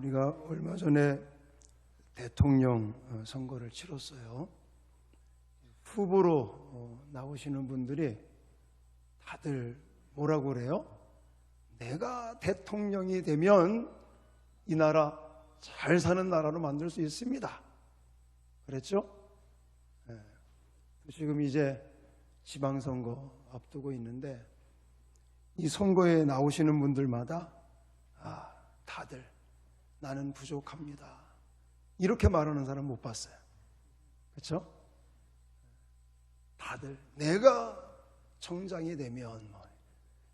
우리가 얼마 전에 대통령 선거를 치렀어요. 후보로 나오시는 분들이 다들 뭐라고 그래요? 내가 대통령이 되면 이 나라 잘 사는 나라로 만들 수 있습니다. 그랬죠? 네. 지금 이제 지방선거 앞두고 있는데 이 선거에 나오시는 분들마다 다들 나는 부족합니다. 이렇게 말하는 사람 못 봤어요. 그렇죠? 다들 내가 청장이 되면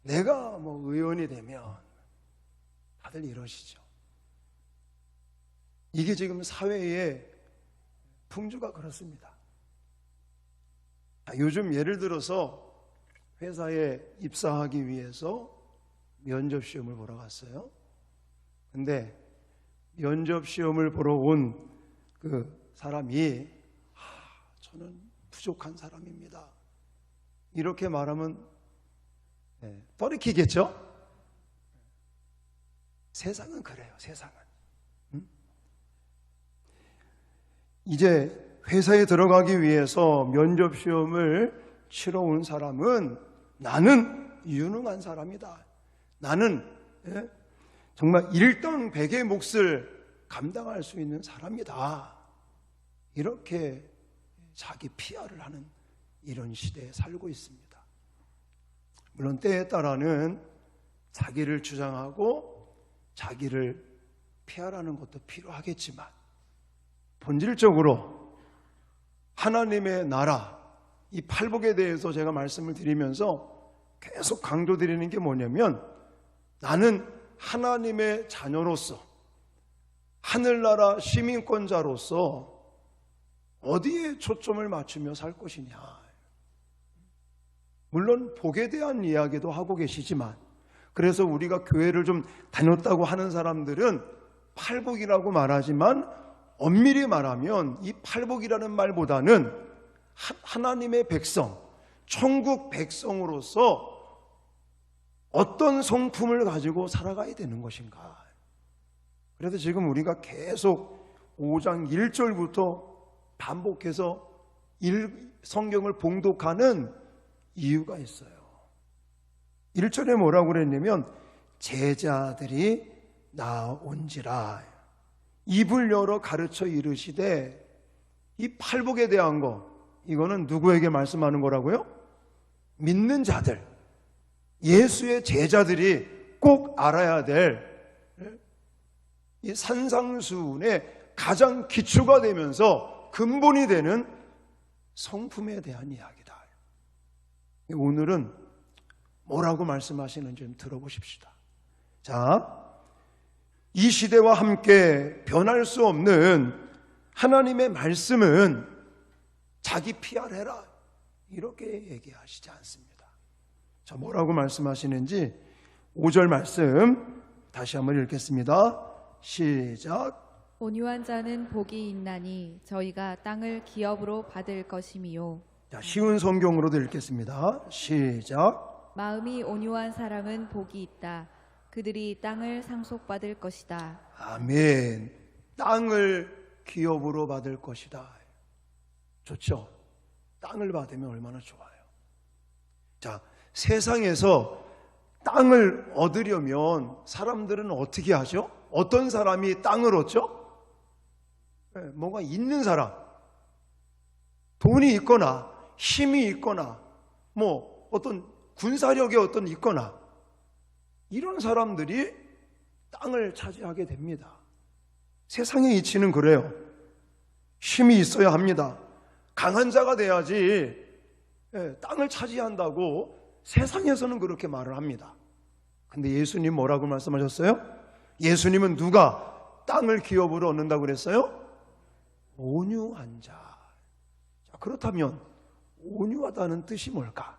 내가 의원이 되면 다들 이러시죠. 이게 지금 사회의 풍조가 그렇습니다. 요즘 예를 들어서 회사에 입사하기 위해서 면접시험을 보러 갔어요. 근데 면접시험을 보러 온 그 사람이 저는 부족한 사람입니다. 이렇게 말하면 떠리키겠죠? 세상은 그래요. 세상은. 이제 회사에 들어가기 위해서 면접시험을 치러 온 사람은 나는 유능한 사람이다. 나는 정말 일당백의 몫을 감당할 수 있는 사람이다. 이렇게 자기 PR을 하는 이런 시대에 살고 있습니다. 물론 때에 따라는 자기를 주장하고 자기를 PR하는 것도 필요하겠지만 본질적으로 하나님의 나라, 이 팔복에 대해서 제가 말씀을 드리면서 계속 강조드리는 게 뭐냐면 나는 하나님의 자녀로서 하늘나라 시민권자로서 어디에 초점을 맞추며 살 것이냐. 물론 복에 대한 이야기도 하고 계시지만 그래서 우리가 교회를 좀 다녔다고 하는 사람들은 팔복이라고 말하지만 엄밀히 말하면 이 팔복이라는 말보다는 하나님의 백성, 천국 백성으로서 어떤 성품을 가지고 살아가야 되는 것인가. 그래서 지금 우리가 계속 5장 1절부터 반복해서 성경을 봉독하는 이유가 있어요. 1절에 뭐라고 그랬냐면 제자들이 나온지라 입을 열어 가르쳐 이르시되 이 팔복에 대한 거 이거는 누구에게 말씀하는 거라고요? 믿는 자들, 예수의 제자들이 꼭 알아야 될 이 산상수훈의 가장 기초가 되면서 근본이 되는 성품에 대한 이야기다. 오늘은 뭐라고 말씀하시는지 좀 들어보십시다. 자, 이 시대와 함께 변할 수 없는 하나님의 말씀은 자기 PR해라 이렇게 얘기하시지 않습니다. 자, 뭐라고 말씀하시는지 5절 말씀 다시 한번 읽겠습니다. 시작. 온유한 자는 복이 있나니 저희가 땅을 기업으로 받을 것이미요. 자, 쉬운 성경으로도 읽겠습니다. 시작. 마음이 온유한 사람은 복이 있다. 그들이 땅을 상속받을 것이다. 아멘. 땅을 기업으로 받을 것이다. 좋죠? 땅을 받으면 얼마나 좋아요. 자, 세상에서 땅을 얻으려면 사람들은 어떻게 하죠? 어떤 사람이 땅을 얻죠? 뭔가 있는 사람, 돈이 있거나 힘이 있거나 어떤 군사력이 있거나 이런 사람들이 땅을 차지하게 됩니다. 세상의 이치는 그래요. 힘이 있어야 합니다. 강한 자가 돼야지 땅을 차지한다고 세상에서는 그렇게 말을 합니다. 근데 예수님 뭐라고 말씀하셨어요? 예수님은 누가 땅을 기업으로 얻는다고 그랬어요? 온유한 자. 자, 그렇다면 온유하다는 뜻이 뭘까?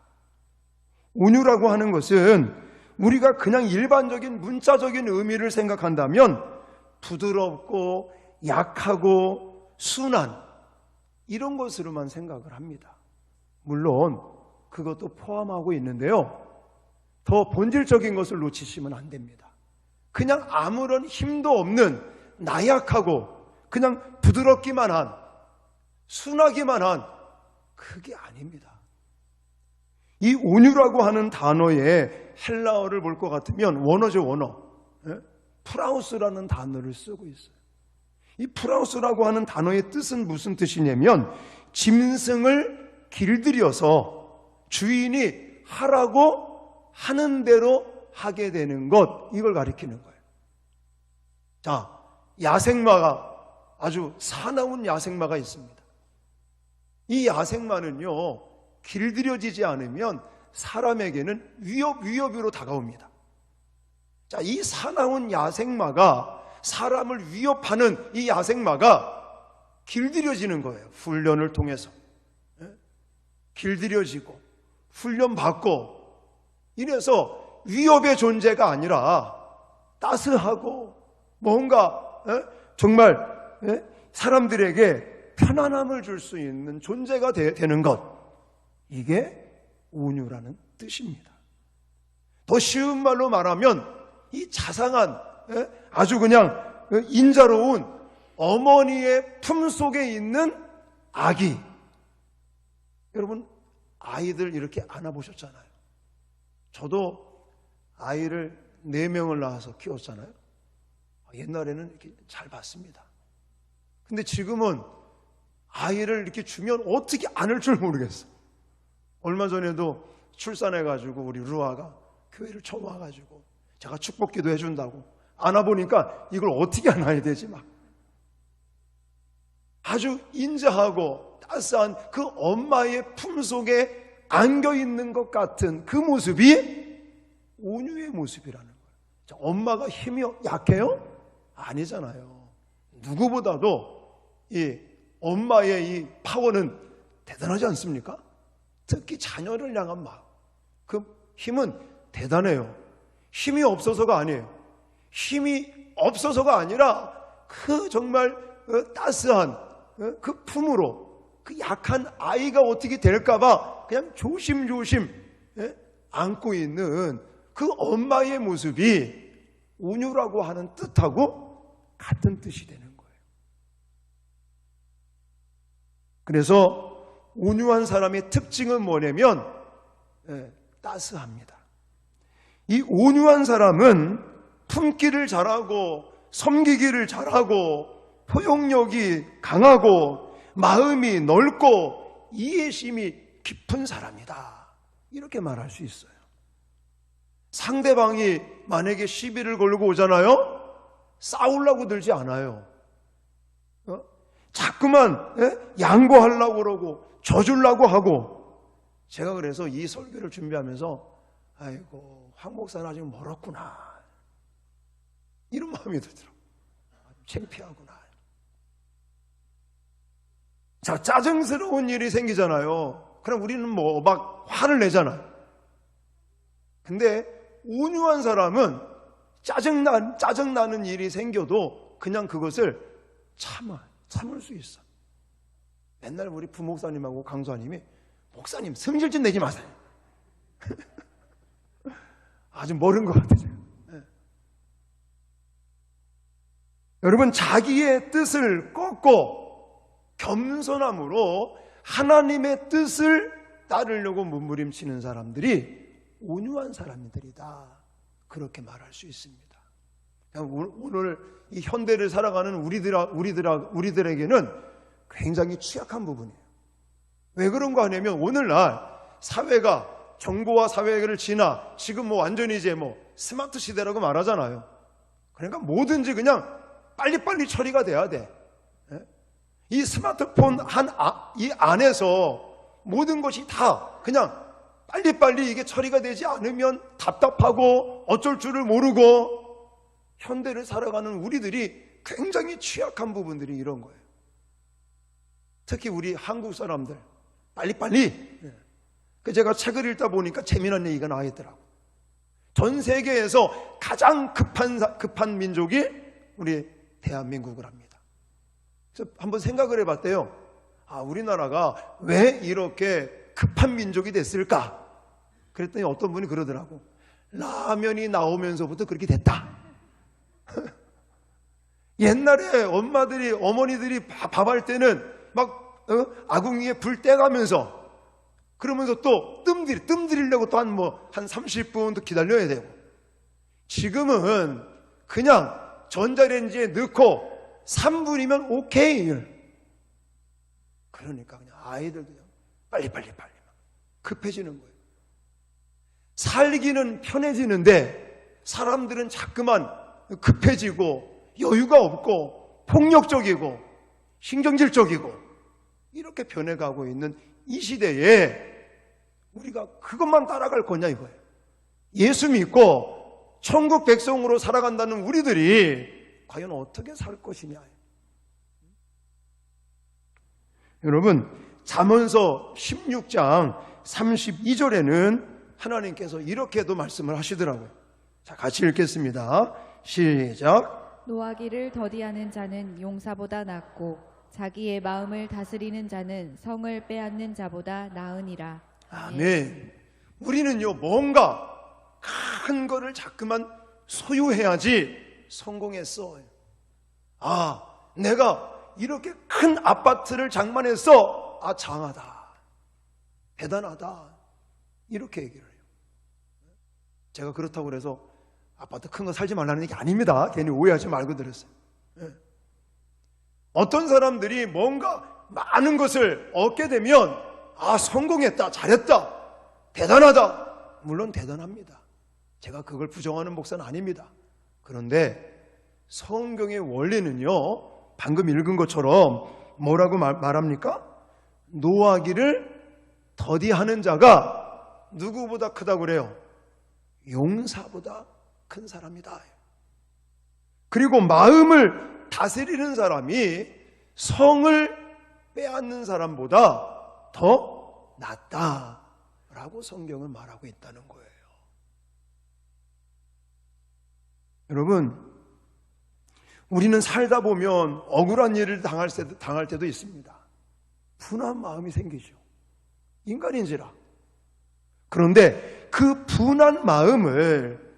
온유라고 하는 것은 우리가 그냥 일반적인 문자적인 의미를 생각한다면 부드럽고 약하고 순한 이런 것으로만 생각을 합니다. 물론 그것도 포함하고 있는데요, 더 본질적인 것을 놓치시면 안 됩니다. 그냥 아무런 힘도 없는 나약하고 그냥 부드럽기만 한, 순하기만 한, 그게 아닙니다. 이 온유라고 하는 단어의 헬라어를 볼 것 같으면 원어죠, 원어. 프라우스라는 단어를 쓰고 있어요. 이 프라우스라고 하는 단어의 뜻은 무슨 뜻이냐면 짐승을 길들여서 주인이 하라고 하는 대로 하게 되는 것, 이걸 가리키는 거예요. 자, 야생마가, 아주 사나운 야생마가 있습니다. 이 야생마는요, 길들여지지 않으면 사람에게는 위협으로 다가옵니다. 자, 이 사나운 야생마가, 사람을 위협하는 이 야생마가 길들여지는 거예요. 훈련을 통해서. 길들여지고 훈련받고, 이래서 위협의 존재가 아니라 따스하고 뭔가 정말 사람들에게 편안함을 줄 수 있는 존재가 되는 것, 이게 온유라는 뜻입니다. 더 쉬운 말로 말하면 이 자상한, 아주 그냥 인자로운 어머니의 품속에 있는 아기. 여러분, 아이들 이렇게 안아보셨잖아요. 저도 아이를 4명을 낳아서 키웠잖아요. 옛날에는 이렇게 잘 봤습니다. 근데 지금은 아이를 이렇게 주면 어떻게 안을 줄 모르겠어. 얼마 전에도 출산해가지고 우리 루아가 교회를 처음 와가지고 제가 축복기도 해준다고 안아보니까 이걸 어떻게 안아야 되지 막. 아주 인자하고 따스한 그 엄마의 품속에 안겨있는 것 같은 그 모습이 온유의 모습이라는 거예요. 자, 엄마가 힘이 약해요? 아니잖아요. 누구보다도 이 엄마의 이 파워는 대단하지 않습니까? 특히 자녀를 향한 마음, 그 힘은 대단해요. 힘이 없어서가 아니에요. 힘이 없어서가 아니라 그 정말 따스한 그 품으로 그 약한 아이가 어떻게 될까봐 그냥 조심조심 안고 있는 그 엄마의 모습이 온유라고 하는 뜻하고 같은 뜻이 되는 거예요. 그래서 온유한 사람의 특징은 뭐냐면 따스합니다. 이 온유한 사람은 품기를 잘하고 섬기기를 잘하고 포용력이 강하고 마음이 넓고 이해심이 깊은 사람이다, 이렇게 말할 수 있어요. 상대방이 만약에 시비를 걸고 오잖아요. 싸우려고 들지 않아요. 자꾸만 양보하려고 그러고 져주려고 하고. 제가 그래서 이 설교를 준비하면서 아이고, 황 목사는 아직 멀었구나, 이런 마음이 들더라고요. 창피하구나. 자, 짜증스러운 일이 생기잖아요. 그럼 우리는 뭐 막 화를 내잖아요. 근데 온유한 사람은 짜증나는 일이 생겨도 그냥 그것을 참을 수 있어. 맨날 우리 부목사님하고 강수아님이 목사님 성질 좀 내지 마세요. 아주 멀은 것 같아요. 여러분, 자기의 뜻을 꺾고 겸손함으로 하나님의 뜻을 따르려고 몸부림치는 사람들이 온유한 사람들이다, 그렇게 말할 수 있습니다. 오늘 이 현대를 살아가는 우리들에게는 굉장히 취약한 부분이에요. 왜 그런가 하냐면 오늘날 사회가, 정보화 사회를 지나 지금 뭐 완전히 이제 뭐 스마트 시대라고 말하잖아요. 그러니까 뭐든지 그냥 빨리빨리 처리가 돼야 돼. 이 스마트폰 이 안에서 모든 것이 다 그냥 빨리빨리 이게 처리가 되지 않으면 답답하고 어쩔 줄을 모르고, 현대를 살아가는 우리들이 굉장히 취약한 부분들이 이런 거예요. 특히 우리 한국 사람들 빨리빨리. 제가 책을 읽다 보니까 재미난 얘기가 나와 있더라고요. 전 세계에서 가장 급한 민족이 우리 대한민국을 합니다. 그래서 한번 생각을 해봤대요. 우리나라가 왜 이렇게 급한 민족이 됐을까? 그랬더니 어떤 분이 그러더라고. 라면이 나오면서부터 그렇게 됐다. 옛날에 엄마들이, 어머니들이 밥할 때는 막 아궁 위에 불 떼가면서, 그러면서 또 뜸 들이려고 또 한 30분도 기다려야 되고, 지금은 그냥 전자레인지에 넣고 3분이면 오케이. 그러니까 그냥 아이들도 그냥 빨리 급해지는 거예요. 살기는 편해지는데 사람들은 자꾸만 급해지고 여유가 없고 폭력적이고 신경질적이고 이렇게 변해가고 있는 이 시대에 우리가 그것만 따라갈 거냐 이거예요. 예수 믿고 천국 백성으로 살아간다는 우리들이 과연 어떻게 살 것이냐. 여러분, 잠언서 16장 32절에는 하나님께서 이렇게도 말씀을 하시더라고요. 자, 같이 읽겠습니다. 시작. 노하기를 더디하는 자는 용사보다 낫고 자기의 마음을 다스리는 자는 성을 빼앗는 자보다 나으니라. 아멘. 우리는요, 뭔가 큰 거를 자꾸만 소유해야지 성공했어. 내가 이렇게 큰 아파트를 장만했어. 장하다, 대단하다, 이렇게 얘기를 해요. 제가 그렇다고 그래서 아파트 큰 거 살지 말라는 얘기 아닙니다. 괜히 오해하지 말고 들었어요. 어떤 사람들이 뭔가 많은 것을 얻게 되면 성공했다, 잘했다, 대단하다. 물론 대단합니다. 제가 그걸 부정하는 목사는 아닙니다. 그런데 성경의 원리는요, 방금 읽은 것처럼 뭐라고 말합니까? 노하기를 더디하는 자가 누구보다 크다고 그래요? 용사보다 큰 사람이다. 그리고 마음을 다스리는 사람이 성을 빼앗는 사람보다 더 낫다라고 성경은 말하고 있다는 거예요. 여러분, 우리는 살다 보면 억울한 일을 당할 때도 있습니다. 분한 마음이 생기죠. 인간인지라. 그런데 그 분한 마음을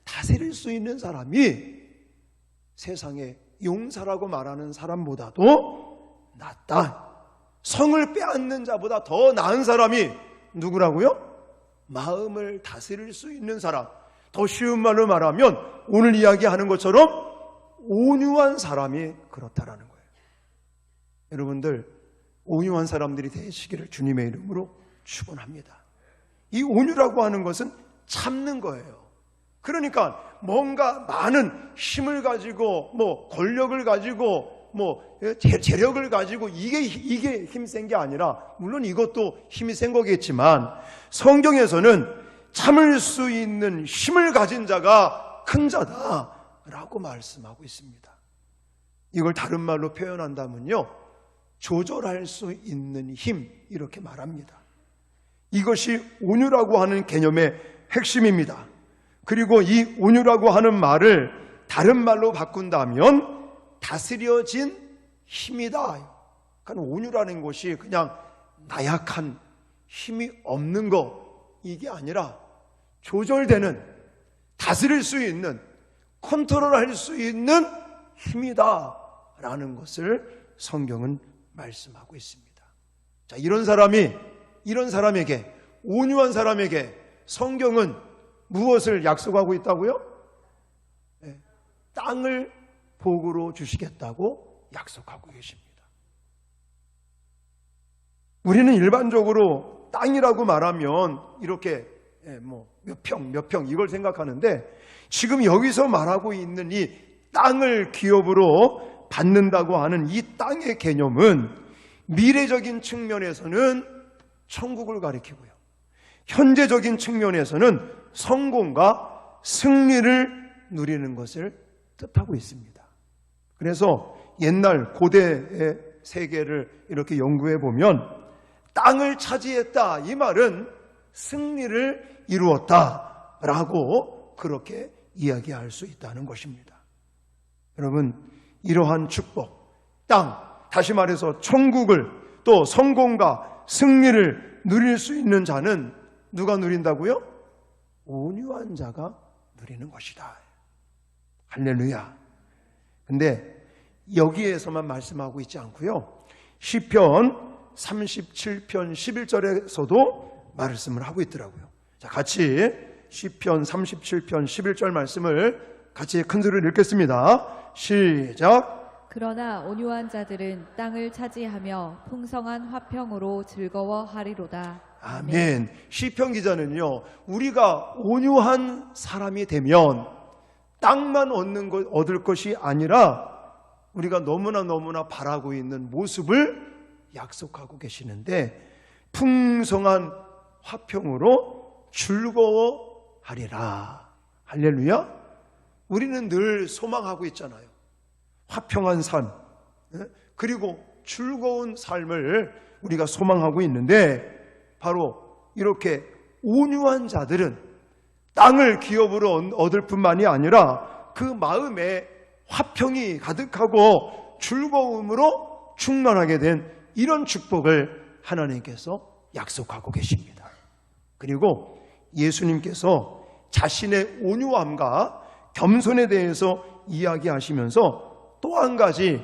다스릴 수 있는 사람이 세상에 용사라고 말하는 사람보다도 낫다. 성을 빼앗는 자보다 더 나은 사람이 누구라고요? 마음을 다스릴 수 있는 사람. 더 쉬운 말로 말하면 오늘 이야기하는 것처럼 온유한 사람이 그렇다라는 거예요. 여러분들, 온유한 사람들이 되시기를 주님의 이름으로 축원합니다. 이 온유라고 하는 것은 참는 거예요. 그러니까 뭔가 많은 힘을 가지고 권력을 가지고 재력을 가지고 이게 힘센 게 아니라, 물론 이것도 힘이 센 거겠지만 성경에서는 참을 수 있는 힘을 가진 자가 큰 자다라고 말씀하고 있습니다. 이걸 다른 말로 표현한다면요, 조절할 수 있는 힘, 이렇게 말합니다. 이것이 온유라고 하는 개념의 핵심입니다. 그리고 이 온유라고 하는 말을 다른 말로 바꾼다면 다스려진 힘이다. 그러니까 온유라는 것이 그냥 나약한, 힘이 없는 거, 이게 아니라 조절되는, 다스릴 수 있는, 컨트롤할 수 있는 힘이다 라는 것을 성경은 말씀하고 있습니다. 자, 이런 사람에게, 온유한 사람에게 성경은 무엇을 약속하고 있다고요? 땅을 복으로 주시겠다고 약속하고 계십니다. 우리는 일반적으로 땅이라고 말하면 이렇게 몇 평 이걸 생각하는데, 지금 여기서 말하고 있는 이 땅을 기업으로 받는다고 하는 이 땅의 개념은 미래적인 측면에서는 천국을 가리키고요, 현재적인 측면에서는 성공과 승리를 누리는 것을 뜻하고 있습니다. 그래서 옛날 고대의 세계를 이렇게 연구해 보면 땅을 차지했다, 이 말은 승리를 이루었다라고 그렇게 이야기할 수 있다는 것입니다. 여러분, 이러한 축복, 땅, 다시 말해서 천국을, 또 성공과 승리를 누릴 수 있는 자는 누가 누린다고요? 온유한 자가 누리는 것이다. 할렐루야. 근데 여기에서만 말씀하고 있지 않고요. 시편 37편 11절에서도 말씀을 하고 있더라고요. 자, 같이 시편 37편 11절 말씀을 같이 큰 소리로 읽겠습니다. 시작. 그러나 온유한 자들은 땅을 차지하며 풍성한 화평으로 즐거워하리로다. 아멘. 시편 기자는요, 우리가 온유한 사람이 되면 땅만 얻을 것이 아니라 우리가 너무나 바라고 있는 모습을 약속하고 계시는데, 풍성한 화평으로 즐거워하리라. 할렐루야. 우리는 늘 소망하고 있잖아요. 화평한 삶, 그리고 즐거운 삶을 우리가 소망하고 있는데, 바로 이렇게 온유한 자들은 땅을 기업으로 얻을 뿐만이 아니라 그 마음에 화평이 가득하고 즐거움으로 충만하게 된 이런 축복을 하나님께서 약속하고 계십니다. 그리고 예수님께서 자신의 온유함과 겸손에 대해서 이야기하시면서 또 한 가지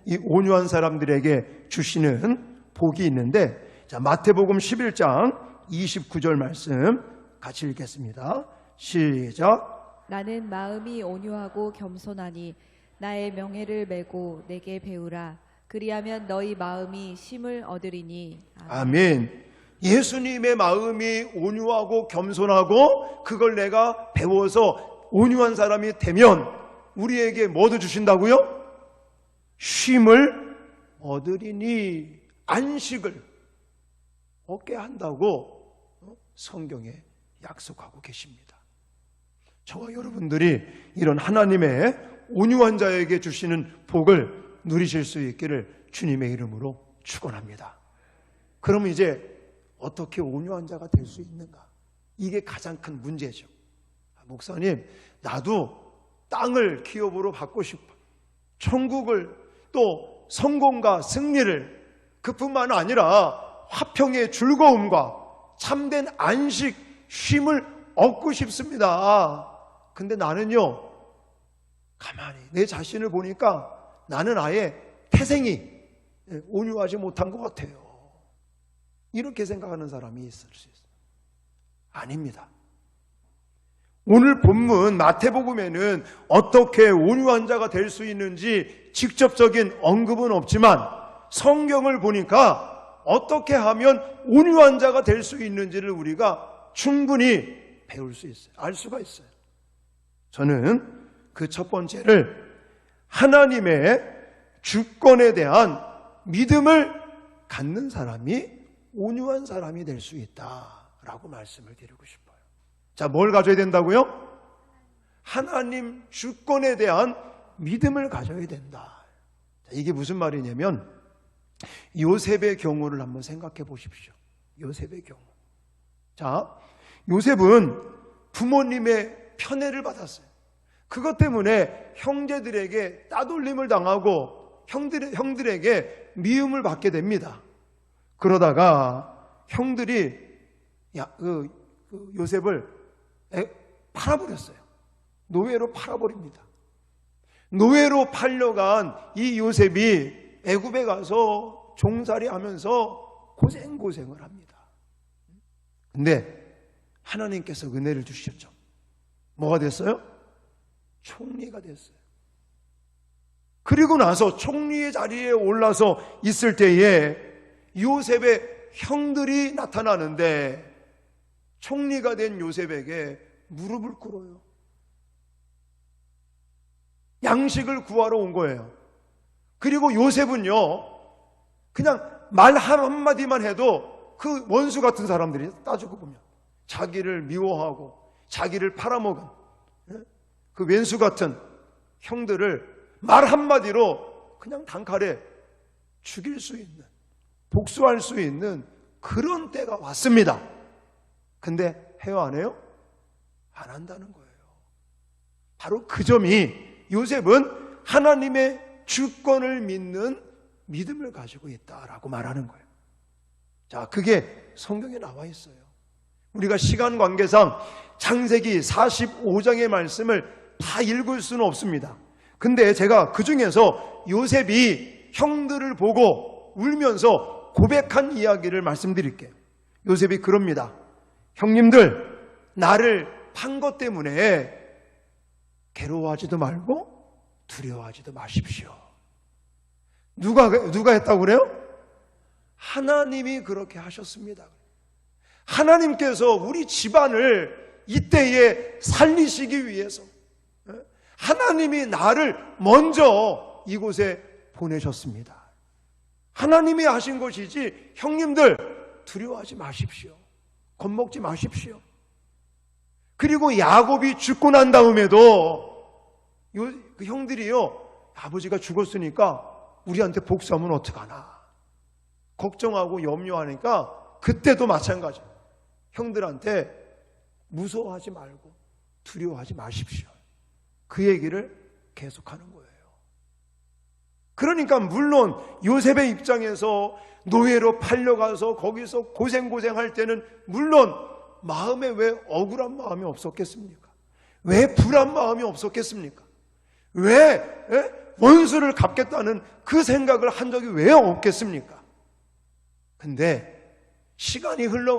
이 온유한 사람들에게 주시는 복이 있는데, 자, 마태복음 11장 29절 말씀 같이 읽겠습니다. 시작. 나는 마음이 온유하고 겸손하니 나의 명예를 메고 내게 배우라. 그리하면 너희 마음이 쉼을 얻으리니. 아멘. 예수님의 마음이 온유하고 겸손하고 그걸 내가 배워서 온유한 사람이 되면 우리에게 뭐도 주신다고요? 쉼을 얻으리니, 안식을 얻게 한다고 성경에 약속하고 계십니다. 저와 여러분들이 이런 하나님의 온유한 자에게 주시는 복을 누리실 수 있기를 주님의 이름으로 축원합니다. 그럼 이제 어떻게 온유한 자가 될 수 있는가? 이게 가장 큰 문제죠. 목사님, 나도 땅을 기업으로 받고 싶어. 천국을, 또 성공과 승리를, 그뿐만 아니라 화평의 즐거움과 참된 안식, 쉼을 얻고 싶습니다. 근데 나는요, 가만히 내 자신을 보니까 나는 아예 태생이 온유하지 못한 것 같아요. 이렇게 생각하는 사람이 있을 수 있어요. 아닙니다. 오늘 본문 마태복음에는 어떻게 온유한 자가 될 수 있는지 직접적인 언급은 없지만 성경을 보니까 어떻게 하면 온유한 자가 될 수 있는지를 우리가 충분히 배울 수 있어요. 알 수가 있어요. 저는 그 첫 번째를 하나님의 주권에 대한 믿음을 갖는 사람이 온유한 사람이 될 수 있다라고 말씀을 드리고 싶어요. 자, 뭘 가져야 된다고요? 하나님 주권에 대한 믿음을 가져야 된다. 자, 이게 무슨 말이냐면 요셉의 경우를 한번 생각해 보십시오. 요셉의 경우. 자, 요셉은 부모님의 편애를 받았어요. 그것 때문에 형제들에게 따돌림을 당하고 형들에게 미움을 받게 됩니다. 그러다가 형들이 요셉을 팔아버렸어요. 노예로 팔아버립니다. 노예로 팔려간 이 요셉이 애굽에 가서 종살이 하면서 고생을 합니다. 근데 하나님께서 은혜를 주셨죠. 뭐가 됐어요? 총리가 됐어요. 그리고 나서 총리의 자리에 올라서 있을 때에 요셉의 형들이 나타나는데 총리가 된 요셉에게 무릎을 꿇어요. 양식을 구하러 온 거예요. 그리고 요셉은요, 그냥 말 한마디만 해도 그 원수 같은 사람들이 따지고 보면 자기를 미워하고 자기를 팔아먹은 그 왼수 같은 형들을 말 한마디로 그냥 단칼에 죽일 수 있는, 복수할 수 있는 그런 때가 왔습니다. 근데 해요, 안 해요? 안 한다는 거예요. 바로 그 점이 요셉은 하나님의 주권을 믿는 믿음을 가지고 있다라고 말하는 거예요. 자, 그게 성경에 나와 있어요. 우리가 시간 관계상 창세기 45장의 말씀을 다 읽을 수는 없습니다. 근데 제가 그 중에서 요셉이 형들을 보고 울면서 고백한 이야기를 말씀드릴게요. 요셉이 그럽니다. 형님들, 나를 판 것 때문에 괴로워하지도 말고 두려워하지도 마십시오. 누가 했다고 그래요? 하나님이 그렇게 하셨습니다. 하나님께서 우리 집안을 이때에 살리시기 위해서 하나님이 나를 먼저 이곳에 보내셨습니다. 하나님이 하신 것이지, 형님들 두려워하지 마십시오. 겁먹지 마십시오. 그리고 야곱이 죽고 난 다음에도 그 형들이요, 아버지가 죽었으니까 우리한테 복수하면 어떡하나 걱정하고 염려하니까 그때도 마찬가지. 형들한테 무서워하지 말고 두려워하지 마십시오. 그 얘기를 계속하는 거예요. 그러니까 물론 요셉의 입장에서 노예로 팔려가서 거기서 고생할 때는 물론 마음에 왜 억울한 마음이 없었겠습니까? 왜 불안 마음이 없었겠습니까? 왜 원수를 갚겠다는 그 생각을 한 적이 왜 없겠습니까? 근데 시간이 흘러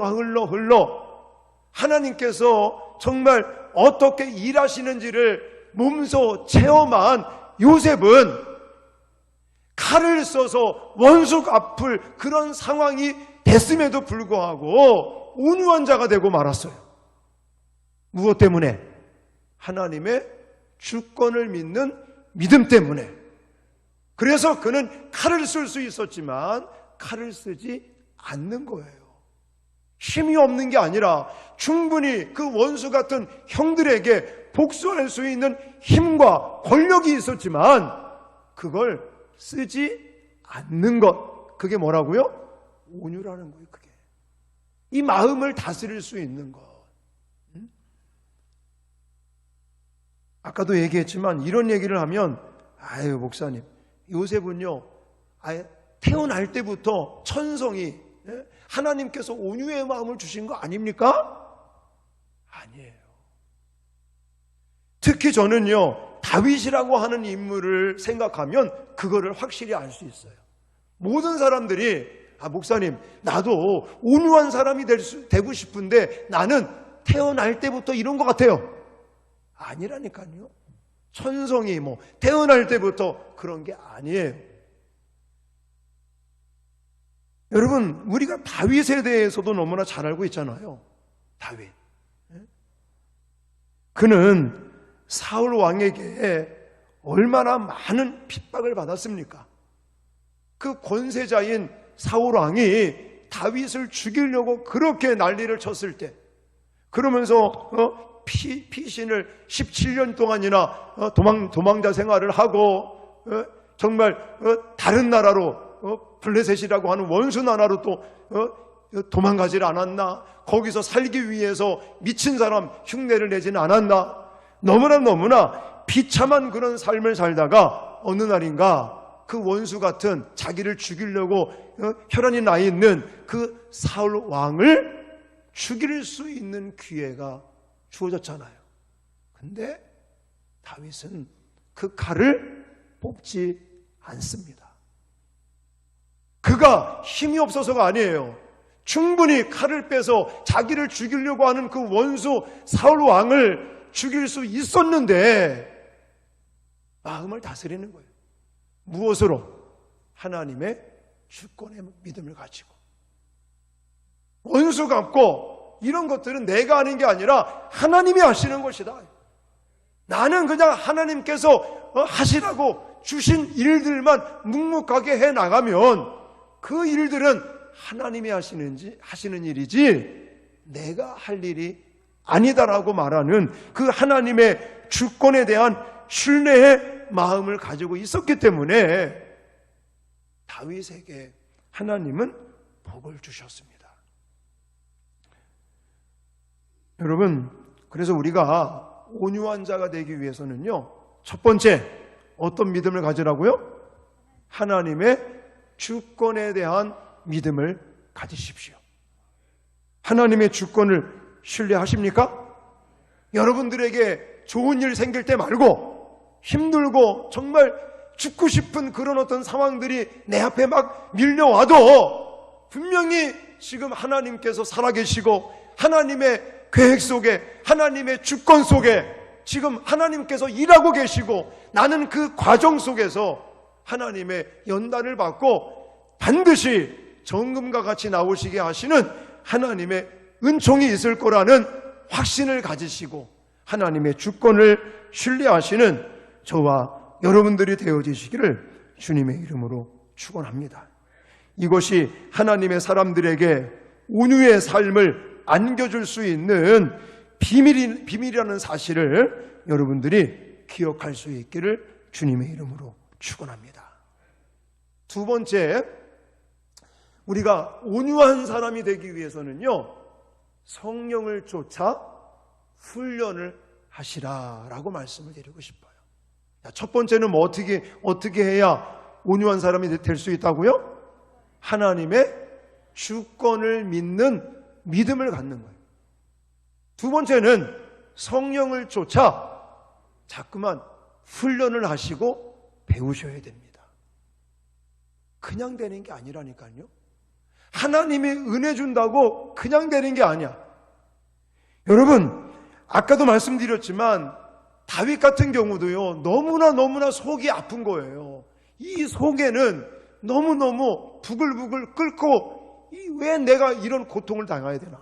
하나님께서 정말 어떻게 일하시는지를 몸소 체험한 요셉은 칼을 써서 원수 갚을 그런 상황이 됐음에도 불구하고 온유한 자가 되고 말았어요. 무엇 때문에? 하나님의 주권을 믿는 믿음 때문에. 그래서 그는 칼을 쓸 수 있었지만 칼을 쓰지 않는 거예요. 힘이 없는 게 아니라 충분히 그 원수 같은 형들에게 복수할 수 있는 힘과 권력이 있었지만 그걸 쓰지 않는 것. 그게 뭐라고요? 온유라는 거예요. 그게 이 마음을 다스릴 수 있는 것. 아까도 얘기했지만 이런 얘기를 하면, 아유 목사님, 요셉은요 태어날 때부터 천성이 하나님께서 온유의 마음을 주신 거 아닙니까? 아니에요. 특히 저는요 다윗이라고 하는 인물을 생각하면 그거를 확실히 알 수 있어요. 모든 사람들이 목사님, 나도 온유한 사람이 되고 싶은데 나는 태어날 때부터 이런 것 같아요. 아니라니까요. 천성이 태어날 때부터 그런 게 아니에요. 여러분, 우리가 다윗에 대해서도 너무나 잘 알고 있잖아요. 다윗. 그는 사울 왕에게 얼마나 많은 핍박을 받았습니까? 그 권세자인 사울 왕이 다윗을 죽이려고 그렇게 난리를 쳤을 때, 그러면서 피신을 17년 동안이나 도망자 생활을 하고 정말 다른 나라로 블레셋이라고 하는 원수 나라로 또 도망가질 않았나? 거기서 살기 위해서 미친 사람 흉내를 내지는 않았나? 너무나 비참한 그런 삶을 살다가 어느 날인가 그 원수 같은 자기를 죽이려고 혈안이 나 있는 그 사울 왕을 죽일 수 있는 기회가 주어졌잖아요. 근데 다윗은 그 칼을 뽑지 않습니다. 그가 힘이 없어서가 아니에요. 충분히 칼을 빼서 자기를 죽이려고 하는 그 원수 사울 왕을 죽일 수 있었는데 마음을 다스리는 거예요. 무엇으로? 하나님의 주권의 믿음을 가지고. 원수 갚고 이런 것들은 내가 하는 게 아니라 하나님이 하시는 것이다. 나는 그냥 하나님께서 하시라고 주신 일들만 묵묵하게 해 나가면 그 일들은 하나님이 하시는 일이지 내가 할 일이 아니다라고 말하는 그 하나님의 주권에 대한 신뢰의 마음을 가지고 있었기 때문에 다윗에게 하나님은 복을 주셨습니다. 여러분, 그래서 우리가 온유한 자가 되기 위해서는요, 첫 번째 어떤 믿음을 가지라고요? 하나님의 주권에 대한 믿음을 가지십시오. 하나님의 주권을 신뢰하십니까? 여러분들에게 좋은 일 생길 때 말고 힘들고 정말 죽고 싶은 그런 어떤 상황들이 내 앞에 막 밀려와도 분명히 지금 하나님께서 살아계시고 하나님의 계획 속에, 하나님의 주권 속에 지금 하나님께서 일하고 계시고 나는 그 과정 속에서 하나님의 연단을 받고 반드시 정금과 같이 나오시게 하시는 하나님의 은총이 있을 거라는 확신을 가지시고 하나님의 주권을 신뢰하시는 저와 여러분들이 되어지시기를 주님의 이름으로 축원합니다. 이것이 하나님의 사람들에게 온유의 삶을 안겨줄 수 있는 비밀이라는 사실을 여러분들이 기억할 수 있기를 주님의 이름으로 축원합니다. 두 번째, 우리가 온유한 사람이 되기 위해서는요, 성령을 쫓아 훈련을 하시라라고 말씀을 드리고 싶어요. 첫 번째는 뭐 어떻게 해야 온유한 사람이 될 수 있다고요? 하나님의 주권을 믿는 믿음을 갖는 거예요. 두 번째는 성령을 쫓아 자꾸만 훈련을 하시고 배우셔야 됩니다. 그냥 되는 게 아니라니까요. 하나님이 은혜 준다고 그냥 되는 게 아니야. 여러분, 아까도 말씀드렸지만 다윗 같은 경우도요, 너무나 속이 아픈 거예요. 이 속에는 너무너무 부글부글 끓고, 왜 내가 이런 고통을 당해야 되나?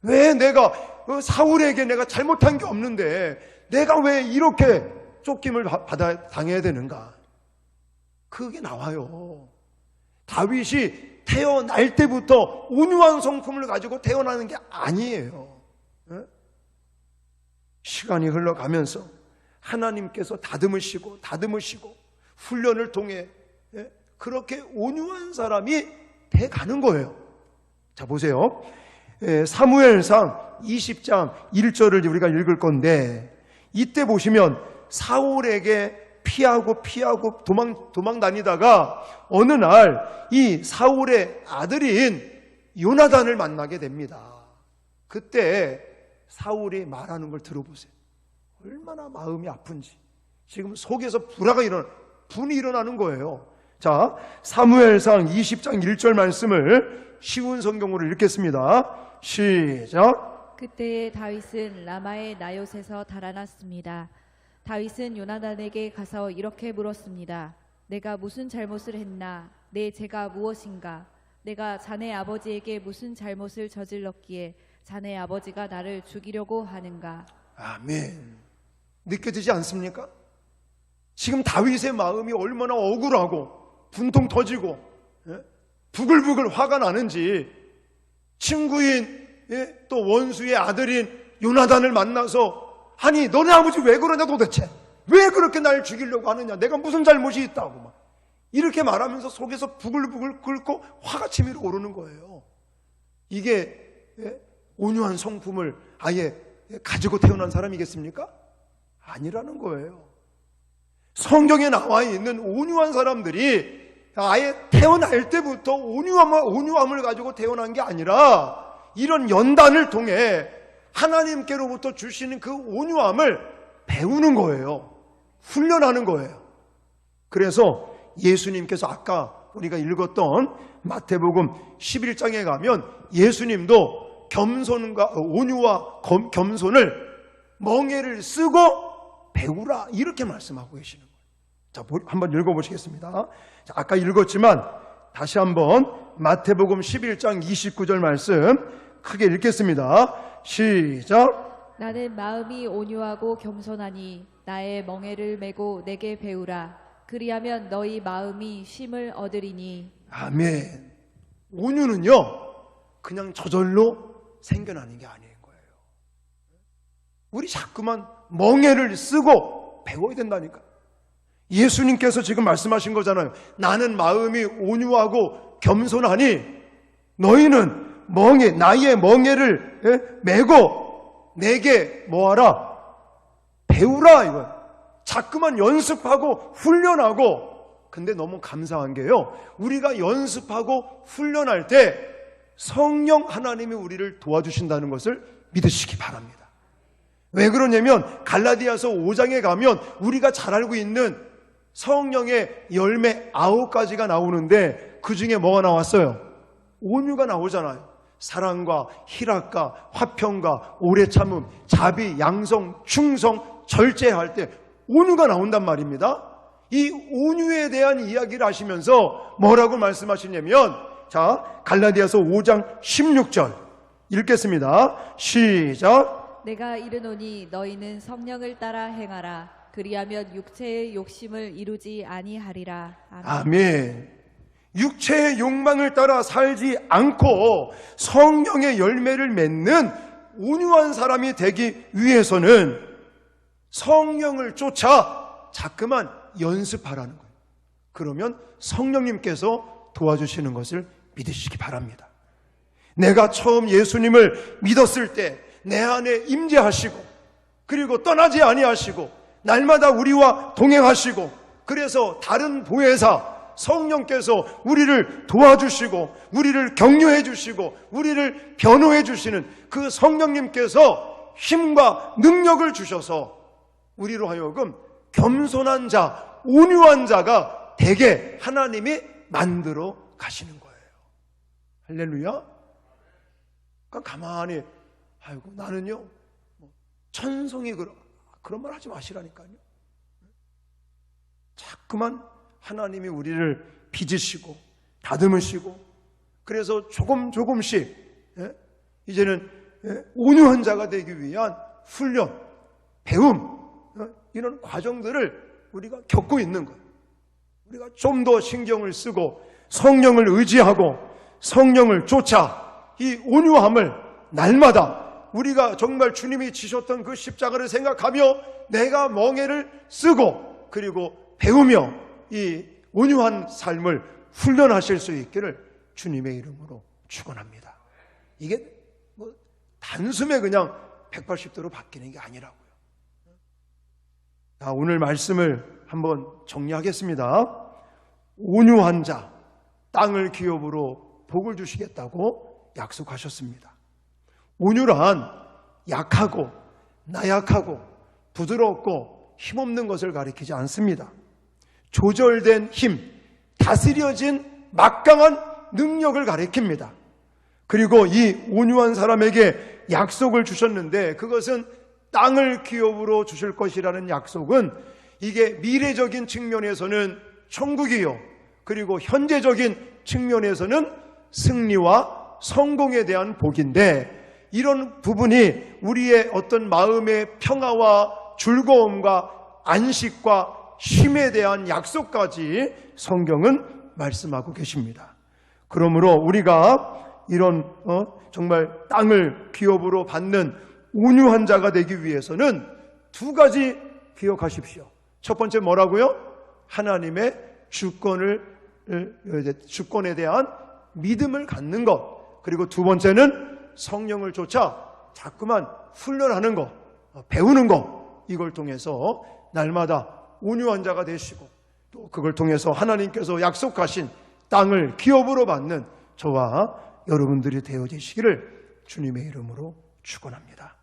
왜 내가 사울에게 내가 잘못한 게 없는데 내가 왜 이렇게 쫓김을 당해야 되는가? 그게 나와요. 다윗이 태어날 때부터 온유한 성품을 가지고 태어나는 게 아니에요. 시간이 흘러가면서 하나님께서 다듬으시고 훈련을 통해 그렇게 온유한 사람이 돼가는 거예요. 자, 보세요. 사무엘상 20장 1절을 우리가 읽을 건데, 이때 보시면 사울에게 피하고 도망 다니다가 어느 날 이 사울의 아들인 요나단을 만나게 됩니다. 그때 사울이 말하는 걸 들어보세요. 얼마나 마음이 아픈지. 지금 속에서 분이 일어나는 거예요. 자, 사무엘상 20장 1절 말씀을 쉬운 성경으로 읽겠습니다. 시작. 그때에 다윗은 라마의 나요곳에서 달아났습니다. 다윗은 요나단에게 가서 이렇게 물었습니다. 내가 무슨 잘못을 했나? 내 죄가 무엇인가? 내가 자네 아버지에게 무슨 잘못을 저질렀기에 자네 아버지가 나를 죽이려고 하는가? 아멘. 느껴지지 않습니까? 지금 다윗의 마음이 얼마나 억울하고 분통 터지고 부글부글 화가 나는지, 친구인 또 원수의 아들인 요나단을 만나서, 아니 너네 아버지 왜 그러냐 도대체? 왜 그렇게 날 죽이려고 하느냐? 내가 무슨 잘못이 있다고 막 이렇게 말하면서 속에서 부글부글 끓고 화가 치밀어 오르는 거예요. 이게 온유한 성품을 아예 가지고 태어난 사람이겠습니까? 아니라는 거예요. 성경에 나와 있는 온유한 사람들이 아예 태어날 때부터 온유함을 가지고 태어난 게 아니라 이런 연단을 통해 하나님께로부터 주시는 그 온유함을 배우는 거예요. 훈련하는 거예요. 그래서 예수님께서 아까 우리가 읽었던 마태복음 11장에 가면 예수님도 겸손과 온유와 겸손을 멍에를 쓰고 배우라, 이렇게 말씀하고 계시는 거예요. 자, 한번 읽어보시겠습니다. 자, 아까 읽었지만 다시 한번 마태복음 11장 29절 말씀 크게 읽겠습니다. 시작. 나는 마음이 온유하고 겸손하니 나의 멍에를 메고 내게 배우라. 그리하면 너희 마음이 쉼을 얻으리니. 아멘. 온유는요, 그냥 저절로 생겨나는 게 아닌 거예요. 우리 자꾸만 멍에를 쓰고 배워야 된다니까. 예수님께서 지금 말씀하신 거잖아요. 나는 마음이 온유하고 겸손하니 너희는 나의 멍에를 메고 내게 뭐하라? 배우라, 이거예요. 자꾸만 연습하고 훈련하고. 근데 너무 감사한 게요, 우리가 연습하고 훈련할 때 성령 하나님이 우리를 도와주신다는 것을 믿으시기 바랍니다. 왜 그러냐면 갈라디아서 5장에 가면 우리가 잘 알고 있는 성령의 열매 9가지가 나오는데 그 중에 뭐가 나왔어요? 온유가 나오잖아요. 사랑과 희락과 화평과 오래 참음, 자비, 양성, 충성, 절제할 때 온유가 나온단 말입니다. 이 온유에 대한 이야기를 하시면서 뭐라고 말씀하시냐면, 자, 갈라디아서 5장 16절 읽겠습니다. 시작. 내가 이르노니 너희는 성령을 따라 행하라. 그리하면 육체의 욕심을 이루지 아니하리라. 아멘. 아멘. 육체의 욕망을 따라 살지 않고 성령의 열매를 맺는 온유한 사람이 되기 위해서는 성령을 쫓아 자꾸만 연습하라는 거예요. 그러면 성령님께서 도와주시는 것을 믿으시기 바랍니다. 내가 처음 예수님을 믿었을 때 내 안에 임재하시고 그리고 떠나지 아니하시고 날마다 우리와 동행하시고 그래서 다른 보혜사 성령께서 우리를 도와주시고 우리를 격려해 주시고 우리를 변호해 주시는 그 성령님께서 힘과 능력을 주셔서 우리로 하여금 겸손한 자, 온유한 자가 되게 하나님이 만들어 가시는 거예요. 할렐루야. 그러니까 가만히 아이고 나는요 천성이 그런 말 하지 마시라니까요. 자꾸만 하나님이 우리를 빚으시고 다듬으시고 그래서 조금씩 이제는 온유한 자가 되기 위한 훈련, 배움 이런 과정들을 우리가 겪고 있는 거예요. 우리가 좀 더 신경을 쓰고 성령을 의지하고 성령을 쫓아 이 온유함을 날마다 우리가 정말 주님이 지셨던 그 십자가를 생각하며 내가 멍에를 쓰고 그리고 배우며 이 온유한 삶을 훈련하실 수 있기를 주님의 이름으로 축원합니다. 이게 뭐 단숨에 그냥 180도로 바뀌는 게 아니라고요. 자, 오늘 말씀을 한번 정리하겠습니다. 온유한 자, 땅을 기업으로 복을 주시겠다고 약속하셨습니다. 온유란 약하고 나약하고 부드럽고 힘없는 것을 가리키지 않습니다. 조절된 힘, 다스려진 막강한 능력을 가리킵니다. 그리고 이 온유한 사람에게 약속을 주셨는데 그것은 땅을 기업으로 주실 것이라는 약속은 이게 미래적인 측면에서는 천국이요. 그리고 현재적인 측면에서는 승리와 성공에 대한 복인데 이런 부분이 우리의 어떤 마음의 평화와 즐거움과 안식과 쉼에 대한 약속까지 성경은 말씀하고 계십니다. 그러므로 우리가 이런 정말 땅을 기업으로 받는 온유한 자가 되기 위해서는 두 가지 기억하십시오. 첫 번째 뭐라고요? 하나님의 주권에 대한 믿음을 갖는 것. 그리고 두 번째는 성령을 쫓아 자꾸만 훈련하는 것, 배우는 것. 이걸 통해서 날마다 온유한 자가 되시고 또 그걸 통해서 하나님께서 약속하신 땅을 기업으로 받는 저와 여러분들이 되어지시기를 주님의 이름으로 축원합니다.